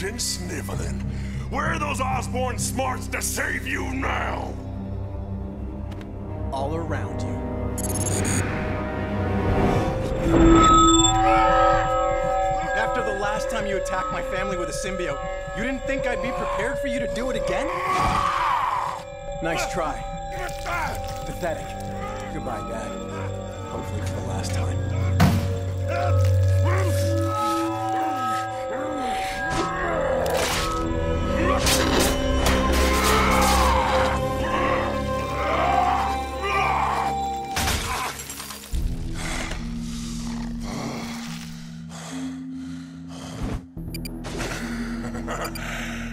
and sniveling. Where are those Osborne smarts to save you now? All around you. After the last time you attacked my family with a symbiote, you didn't think I'd be prepared for you to do it again? Nice try. Pathetic. Goodbye, Dad. Hopefully for the last time.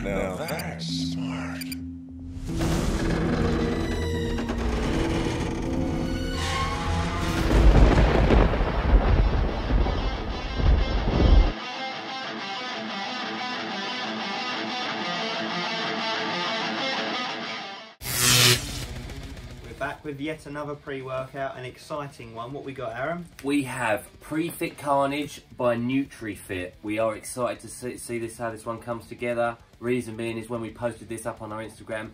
Now that's smart. Back with yet another pre-workout, an exciting one. What we got, Aaron? We have Fitt Carnage by Nutrifitt. We are excited to see this, how this one comes together. Reason being is when we posted this up on our Instagram,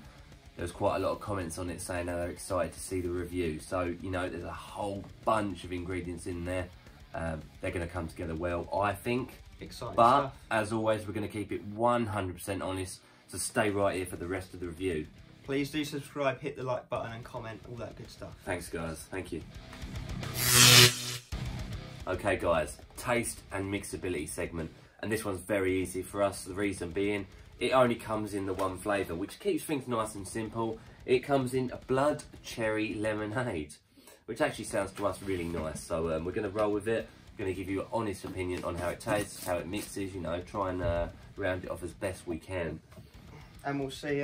there was quite a lot of comments on it saying they're excited to see the review. So, you know, there's a whole bunch of ingredients in there. They're going to come together well, I think. Exciting but, stuff. as always, we're going to keep it 100% honest. So stay right here for the rest of the review. Please do subscribe, hit the like button and comment, all that good stuff. Thanks guys, thank you. Okay guys, taste and mixability segment. And this one's very easy for us, the reason being, it only comes in the one flavour, which keeps things nice and simple. It comes in a blood cherry lemonade, which actually sounds to us really nice. So we're going to roll with it. We're going to give you an honest opinion on how it tastes, how it mixes, you know, try and round it off as best we can. And we'll see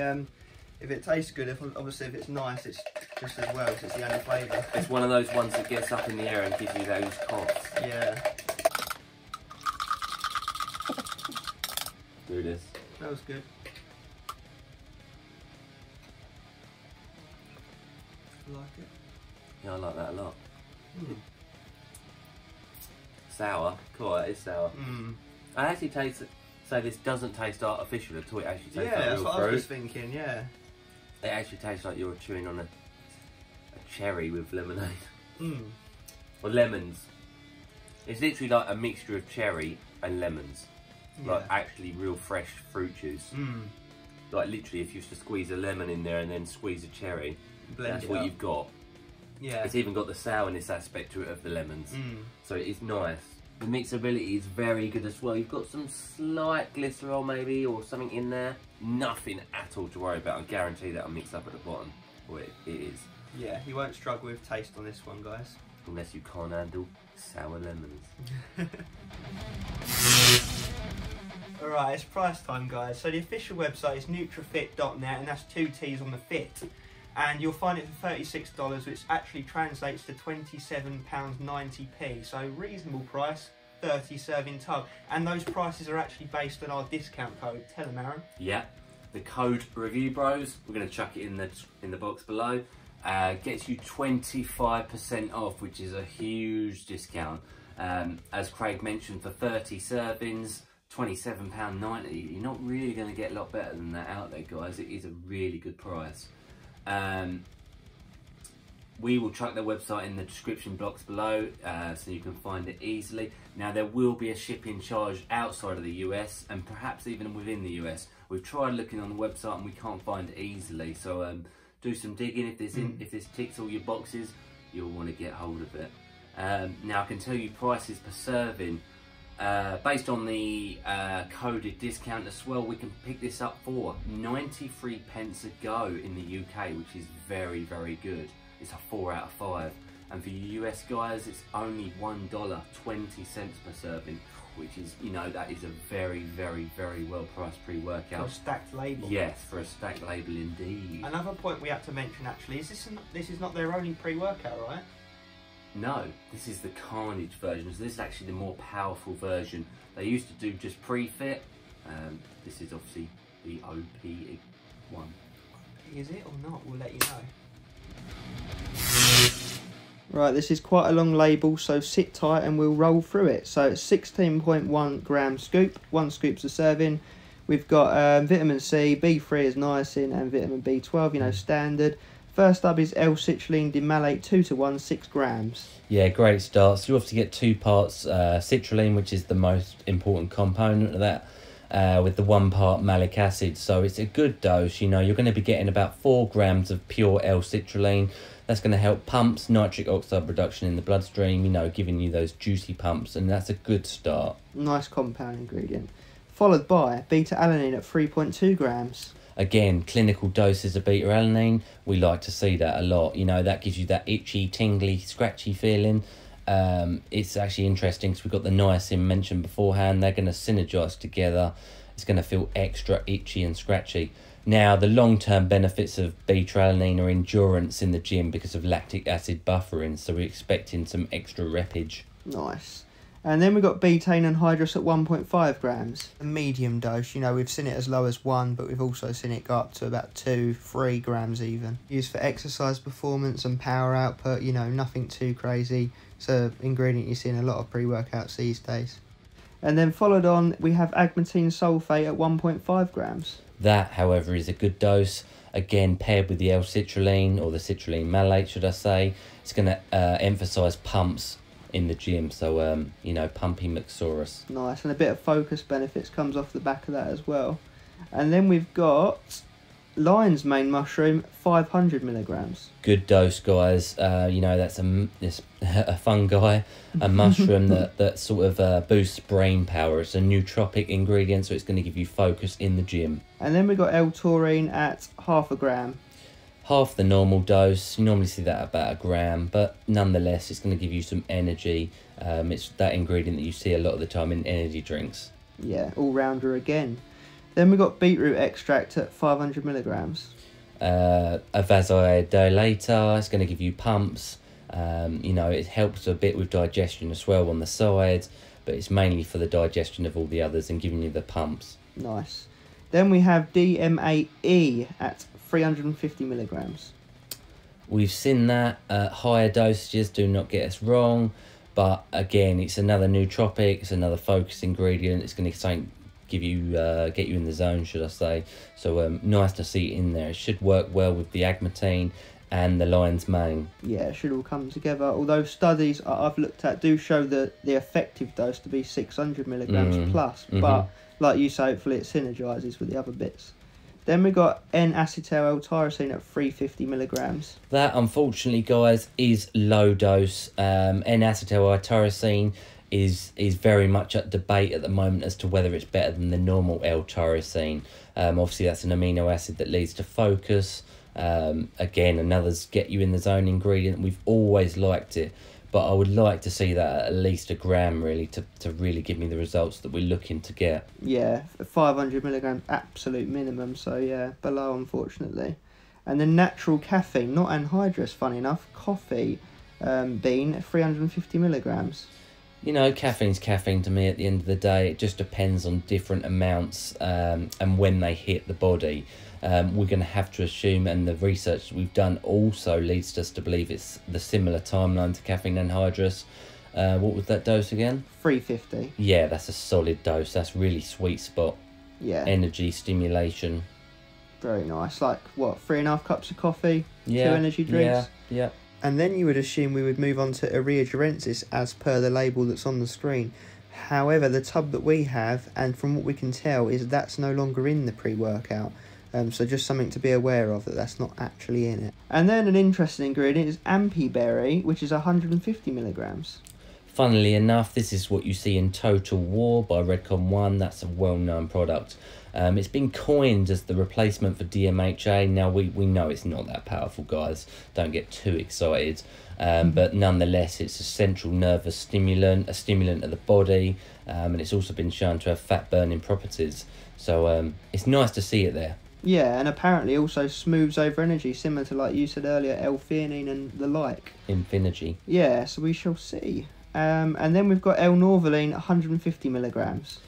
if it tastes good. Obviously if it's nice, it's just as well, because it's the only flavour. It's one of those ones that gets up in the air and gives you those coughs. Yeah. Do this. That was good. I like it. Yeah, I like that a lot. Sour. Cool, it is sour. I actually taste it. So this doesn't taste artificial at all. It actually tastes like that's real what fruit. I was thinking, yeah. It actually tastes like you're chewing on a cherry with lemonade. Or lemons. It's literally like a mixture of cherry and lemons. Yeah. Like actually real fresh fruit juice. Like literally if you used to squeeze a lemon in there and then squeeze a cherry, Blend that's it what up. you've got. Yeah. It's even got the sourness aspect to it of the lemons. So it is nice. The mixability is very good as well. You've got some slight glycerol maybe or something in there. Nothing at all to worry about. I guarantee that I'll mix up at the bottom. Well, it is. Yeah, you won't struggle with taste on this one, guys. Unless you can't handle sour lemons. Alright, it's price time, guys. So the official website is nutrifitt.net, and that's 2 T's on the Fit. And you'll find it for $36, which actually translates to £27.90p. So reasonable price, 30 serving tub. And those prices are actually based on our discount code. Tell them, Aaron. Yeah, the code Review Bros, we're going to chuck it in the box below. Gets you 25% off, which is a huge discount. As Craig mentioned, for 30 servings, £27.90. You're not really going to get a lot better than that out there, guys. It is a really good price. We will chuck their website in the description box below, so you can find it easily. Now there will be a shipping charge outside of the US and perhaps even within the US. We've tried looking on the website and we can't find it easily, so do some digging. If this ticks all your boxes, you'll want to get hold of it. Now I can tell you prices per serving. Based on the coded discount as well, we can pick this up for 93 pence a go in the UK, which is very, very good. It's a 4 out of 5. And for you US guys, it's only $1.20 per serving, which is, you know, that is a very, very, very well priced pre-workout. For a stacked label. Yes, for a stacked label indeed. Another point we have to mention actually is this is not their only pre-workout, right? No, this is the Carnage version, so this is actually the more powerful version. They used to do just pre-fit. This is obviously the OP one. Is it or not? We'll let you know. Right, this is quite a long label, so sit tight and we'll roll through it. So it's 16.1 gram scoop, 1 scoop's a serving, We've got vitamin C, B3 is niacin, and vitamin B12, you know, standard. First up is L-citrulline demalate 2:1, 6 grams. Yeah, great start. So you obviously get 2 parts citrulline, which is the most important component of that, with the 1 part malic acid. So it's a good dose. You know, you're going to be getting about 4 grams of pure L-citrulline. That's going to help pumps nitric oxide production in the bloodstream, you know, giving you those juicy pumps, and that's a good start. Nice compound ingredient. Followed by beta-alanine at 3.2 grams. Again, clinical doses of beta-alanine, we like to see that a lot. You know, that gives you that itchy, tingly, scratchy feeling. It's actually interesting because we've got the niacin mentioned beforehand. They're going to synergise together. It's going to feel extra itchy and scratchy. Now, the long-term benefits of beta-alanine are endurance in the gym because of lactic acid buffering, so we're expecting some extra repage. Nice. And then we've got betaine anhydrous at 1.5 grams. A medium dose, you know, we've seen it as low as 1, but we've also seen it go up to about 2, 3 grams even. Used for exercise performance and power output, you know, nothing too crazy. It's an ingredient you see in a lot of pre-workouts these days. And then followed on, we have agmatine sulfate at 1.5 grams. That, however, is a good dose. Again, paired with the L-citrulline, or the citrulline malate, should I say. It's going to emphasise pumps in the gym, so you know, pumpy McSaurus. Nice, and a bit of focus benefits comes off the back of that as well. And then we've got lion's mane mushroom, 500 milligrams. Good dose, guys. You know, that's a fungi, a mushroom that sort of boosts brain power. It's a nootropic ingredient, so it's going to give you focus in the gym. And then we've got L-taurine at 0.5 gram. Half the normal dose. You normally see that at about 1 gram, but nonetheless, it's going to give you some energy. It's that ingredient that you see a lot of the time in energy drinks. Yeah, all-rounder again. Then we've got beetroot extract at 500 milligrams. A vasodilator. It's going to give you pumps. You know, it helps a bit with digestion as well on the sides, but it's mainly for the digestion of all the others and giving you the pumps. Nice. Then we have DMAE at 350 milligrams. We've seen that at higher dosages, do not get us wrong, but again, it's another nootropic, it's another focus ingredient. It's going to give you get you in the zone, should I say. So nice to see it in there. It should work well with the agmatine and the lion's mane. Yeah, it should all come together, although studies I've looked at do show the effective dose to be 600 milligrams plus, but like you say, hopefully it synergises with the other bits. Then we got N-acetyl L-tyrosine at 350 milligrams. That, unfortunately, guys, is low dose. N-acetyl L-tyrosine is very much at debate at the moment as to whether it's better than the normal L-tyrosine. Obviously, that's an amino acid that leads to focus. Again, another's get you in the zone ingredient. We've always liked it, but I would like to see that at least 1 gram, really, to really give me the results that we're looking to get. Yeah, 500 milligrams, absolute minimum, so yeah, below, unfortunately. And then natural caffeine, not anhydrous, funny enough, coffee bean at 350 milligrams. You know, caffeine's caffeine to me at the end of the day. It just depends on different amounts and when they hit the body. We're going to have to assume, and the research we've done also leads us to believe it's the similar timeline to caffeine anhydrous. What was that dose again? 350. Yeah, that's a solid dose. That's really sweet spot. Yeah. Energy, stimulation. Very nice. Like, what, 3.5 cups of coffee? Yeah. 2 energy drinks? Yeah. And then you would assume we would move on to Urea durensis as per the label that's on the screen. However, the tub that we have, and from what we can tell, is that's no longer in the pre-workout. So just something to be aware of, that's not actually in it. And then an interesting ingredient is ampi berry, which is 150 milligrams. Funnily enough, this is what you see in Total War by Redcon 1. That's a well-known product. It's been coined as the replacement for DMHA. Now, we know it's not that powerful, guys. Don't get too excited. But nonetheless, it's a central nervous stimulant, a stimulant of the body, and it's also been shown to have fat-burning properties. So it's nice to see it there. Yeah, and apparently also smooths over energy, similar to, like you said earlier, L-theanine and the like. Infinergy. Yeah, so we shall see. And then we've got L-norvaline, 150 milligrams.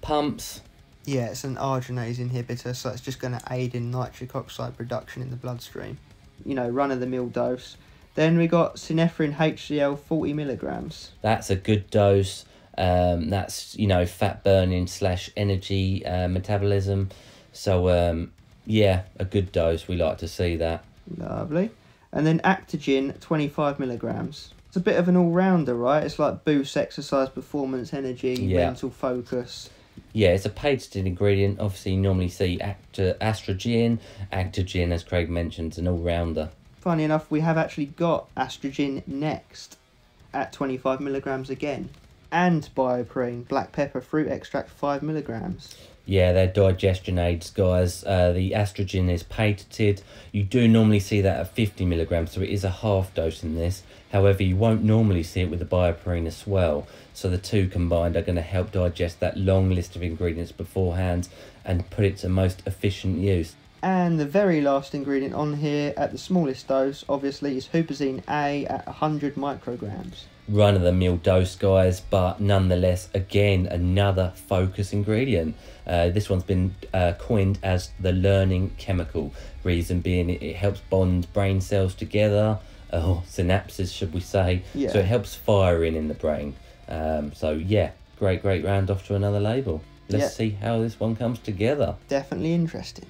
Pumps. Yeah, it's an arginase inhibitor, so it's just going to aid in nitric oxide production in the bloodstream. You know, run-of-the-mill dose. Then we got synephrine HCl, 40 milligrams. That's a good dose. That's, you know, fat burning / energy metabolism. So yeah, a good dose. We like to see that. Lovely. And then Actogen, 25 milligrams. It's a bit of an all-rounder, right? It's like boost exercise performance, energy, mental focus. Yeah, it's a patented ingredient. Obviously, you normally see estrogen. Actogen, as Craig mentioned, is an all-rounder. Funny enough, we have actually got estrogen next at 25 milligrams again. And bioprene, black pepper fruit extract, 5 milligrams. Yeah, they're digestion aids, guys. The estrogen is patented. You do normally see that at 50 milligrams, so it is a half dose in this. However, you won't normally see it with the bioprene as well. So the two combined are going to help digest that long list of ingredients beforehand and put it to most efficient use. And the very last ingredient on here at the smallest dose, obviously, is Huperzine A at 100 micrograms. Run-of-the-mill dose, guys, but nonetheless, again, another focus ingredient. This one's been coined as the learning chemical. Reason being, it helps bond brain cells together, or synapses, should we say. So it helps firing in the brain. So yeah, great round off to another label. Let's see how this one comes together. Definitely interesting.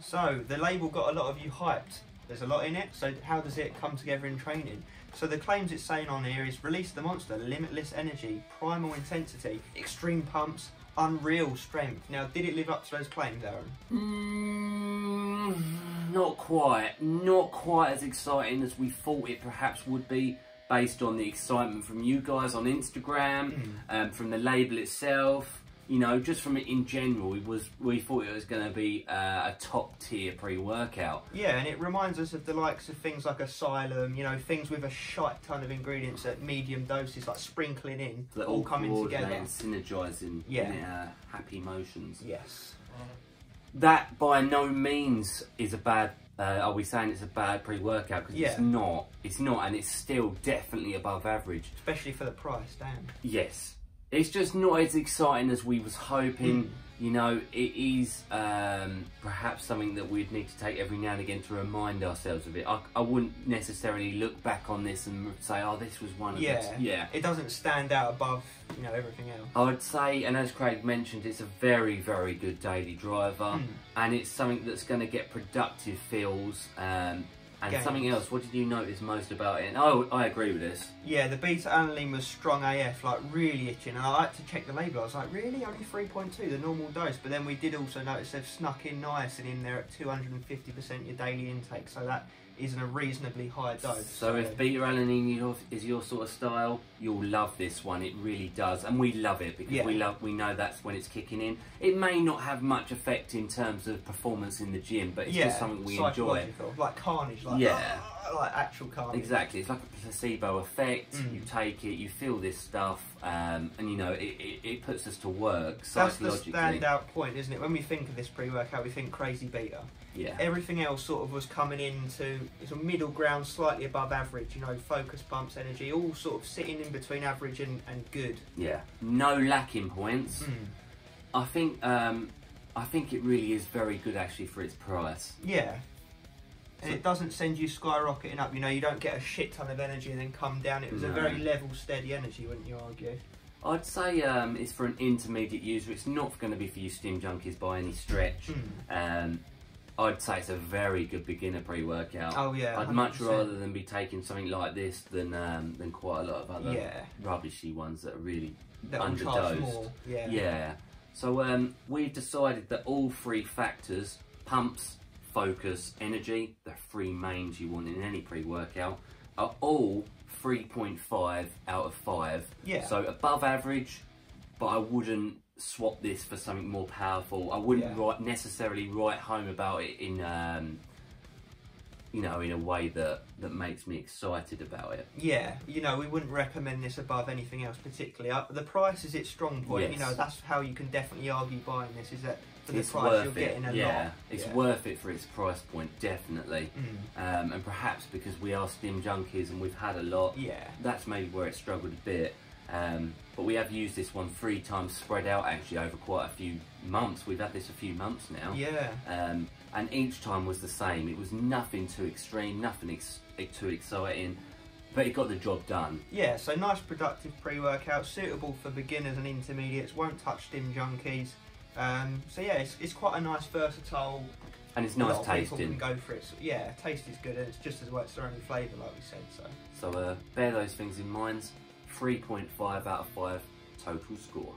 So, the label got a lot of you hyped. There's a lot in it, so how does it come together in training? So the claims it's saying on here is release the monster, limitless energy, primal intensity, extreme pumps, unreal strength. Now, did it live up to those claims, Aaron? Not quite. Not quite as exciting as we thought it perhaps would be, based on the excitement from you guys on Instagram, from the label itself. You know, just from it in general, we thought it was going to be a top tier pre-workout. Yeah, and it reminds us of the likes of things like Asylum, you know, things with a shite ton of ingredients at medium doses, like sprinkling in, that all coming together and synergising in happy motions. Yes. That by no means is a bad. Are we saying it's a bad pre-workout? Because it's not. It's not, and it's still definitely above average, especially for the price. Damn. Yes. It's just not as exciting as we was hoping. You know, it is perhaps something that we'd need to take every now and again to remind ourselves of it. I wouldn't necessarily look back on this and say, oh, this was one of the... Yeah, it doesn't stand out above, you know, everything else. I would say, and as Craig mentioned, it's a very good daily driver. And it's something that's going to get productive feels and something else. What did you notice most about it? And I agree with this. Yeah, the beta-alanine was strong AF, like really itching. And I like to check the label. I was like, really? Only 3.2, the normal dose? But then we did also notice they've snuck in niacin in there at 250% your daily intake. So that isn't a reasonably high dose. So if beta-alanine is your sort of style, you'll love this one. It really does. And we love it because we know that's when it's kicking in. It may not have much effect in terms of performance in the gym, but it's just something we enjoy. Like Carnage, like actual Carnage. Exactly. It's like a placebo effect. You take it, you feel this stuff, and you know, it puts us to work psychologically. That's the standout point, isn't it? When we think of this pre-workout, we think crazy beta. Yeah. Everything else sort of was coming into it's a middle ground, slightly above average, you know, focus, pumps, energy, all sort of sitting in between average and good. Yeah. No lacking points. I think it really is very good actually for its price. Yeah. And it doesn't send you skyrocketing up, you know, you don't get a shit ton of energy and then come down. It was a very level, steady energy, wouldn't you argue? I'd say it's for an intermediate user. It's not going to be for you stim junkies by any stretch. I'd say it's a very good beginner pre-workout. Oh yeah, 100%. I'd much rather than be taking something like this than quite a lot of other rubbishy ones that are really underdosed. Yeah. So we've decided that all three factors, pumps, focus, energy, the three mains you want in any pre-workout, are all 3.5 out of 5. Yeah. So above average, but I wouldn't swap this for something more powerful. I wouldn't necessarily write home about it in you know, in a way that makes me excited about it. Yeah, you know, we wouldn't recommend this above anything else particularly. The price is its strong point. You know, that's how you can definitely argue buying this, is that for the it's price worth you're getting a yeah, lot. it's worth it for its price point, definitely. And perhaps because we are stim junkies and we've had a lot, that's maybe where it struggled a bit. But we have used this one 3 times spread out actually over quite a few months. We've had this a few months now. And each time was the same. It was nothing too extreme, nothing too exciting, but it got the job done. Yeah, so nice productive pre-workout, suitable for beginners and intermediates, won't touch stim junkies. So yeah, it's quite a nice versatile, and it's nice tasting. People can go for it. So, yeah, taste is good and it's just as well, it's their own flavour like we said. So bear those things in mind. 3.5 out of 5 total score.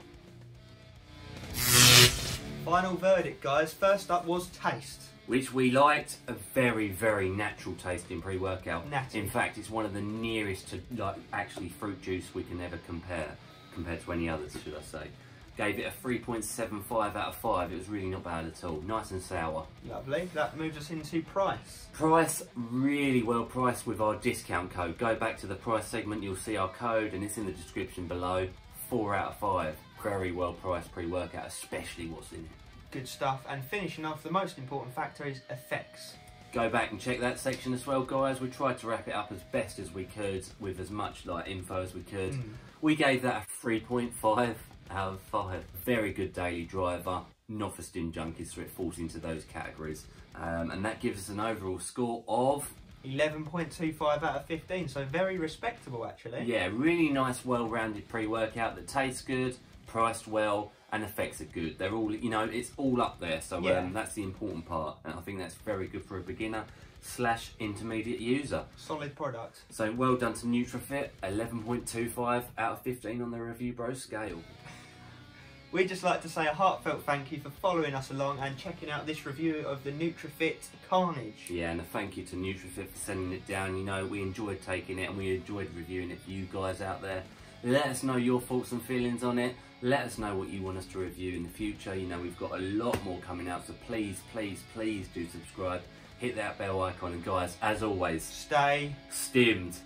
Final verdict, guys. First up was taste. Which we liked. A very, very natural tasting pre-workout. Natty. In fact, it's one of the nearest to like actually fruit juice we can ever compared to any others, should I say. Gave it a 3.75 out of 5. It was really not bad at all. Nice and sour. Lovely. That moves us into price. Price, really well priced with our discount code. Go back to the price segment, you'll see our code and it's in the description below. 4 out of 5. Very well priced pre-workout, especially what's in it. Good stuff. And finishing off, the most important factor is effects. Go back and check that section as well, guys. We tried to wrap it up as best as we could with as much like info as we could. We gave that a 3.5 out of 5. Very good daily driver, not for stim junkies, so it falls into those categories. And that gives us an overall score of 11.25 out of 15, so very respectable actually. Yeah, really nice, well-rounded pre-workout that tastes good, priced well, and effects are good. They're all, you know, it's all up there, so that's the important part, and I think that's very good for a beginner / intermediate user. Solid product. So well done to Nutrifitt, 11.25 out of 15 on the Review Bro scale. We'd just like to say a heartfelt thank you for following us along and checking out this review of the Nutrifitt Carnage. Yeah, and a thank you to Nutrifitt for sending it down. You know, we enjoyed taking it and we enjoyed reviewing it for you guys out there. Let us know your thoughts and feelings on it. Let us know what you want us to review in the future. You know, we've got a lot more coming out, so please, please, please do subscribe. Hit that bell icon, and guys, as always, stay stimmed.